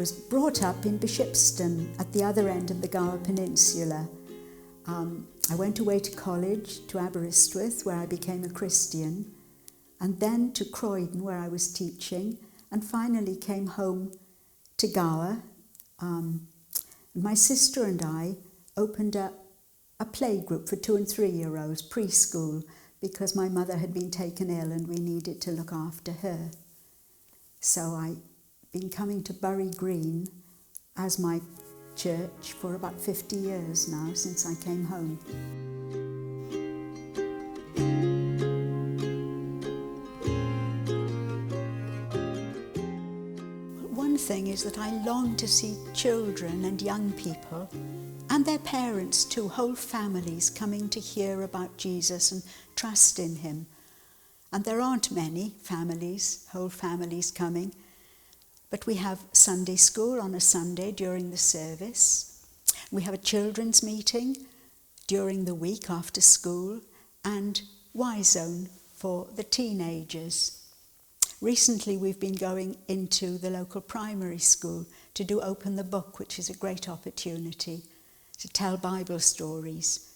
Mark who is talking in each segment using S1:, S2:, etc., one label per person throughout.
S1: was brought up in Bishopston at the other end of the Gower Peninsula. I went away to college, to Aberystwyth, where I became a Christian, and then to Croydon, where I was teaching, and finally came home to Gower. My sister and I opened a playgroup for 2 and 3-year-olds, preschool, because my mother had been taken ill and we needed to look after her. So I've been coming to Burry Green as my church for about 50 years now, since I came home. One thing is that I long to see children and young people, and their parents too, whole families coming to hear about Jesus and trust in him. And there aren't many families, whole families coming, but we have Sunday school on a Sunday during the service. We have a children's meeting during the week after school, and Y-Zone for the teenagers. Recently we've been going into the local primary school to do Open the Book, which is a great opportunity to tell Bible stories.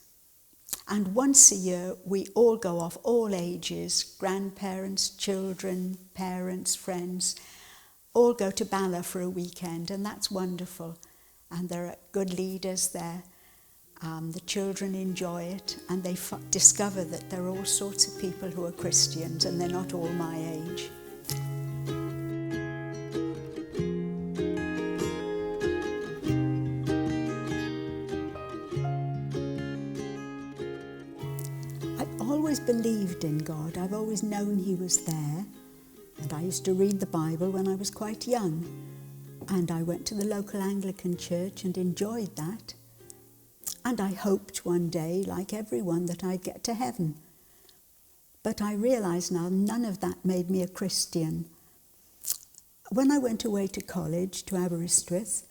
S1: And once a year we all go off, all ages, grandparents, children, parents, friends, all go to Bala for a weekend, and that's wonderful. And there are good leaders there. The children enjoy it, and they discover that there are all sorts of people who are Christians, and they're not all my age. I've always believed in God. I've always known he was there. And I used to read the Bible when I was quite young. And I went to the local Anglican church and enjoyed that. And I hoped one day, like everyone, that I'd get to heaven. But I realise now none of that made me a Christian. When I went away to college, to Aberystwyth,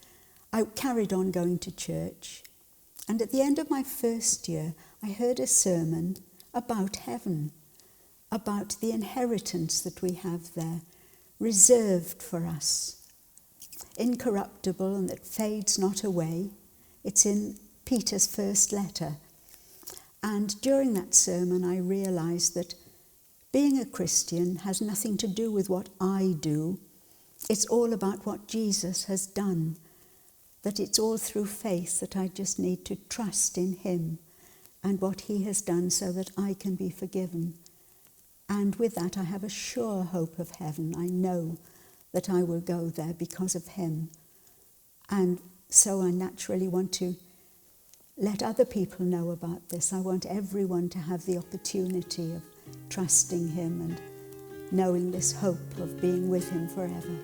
S1: I carried on going to church. And at the end of my first year, I heard a sermon about heaven, about the inheritance that we have there, reserved for us, incorruptible and that fades not away. It's in Peter's first letter. And during that sermon I realised that being a Christian has nothing to do with what I do. It's all about what Jesus has done, that it's all through faith, that I just need to trust in him and what he has done so that I can be forgiven. And with that I have a sure hope of heaven. I know that I will go there because of him. And so I naturally want to let other people know about this. I want everyone to have the opportunity of trusting him and knowing this hope of being with him forever.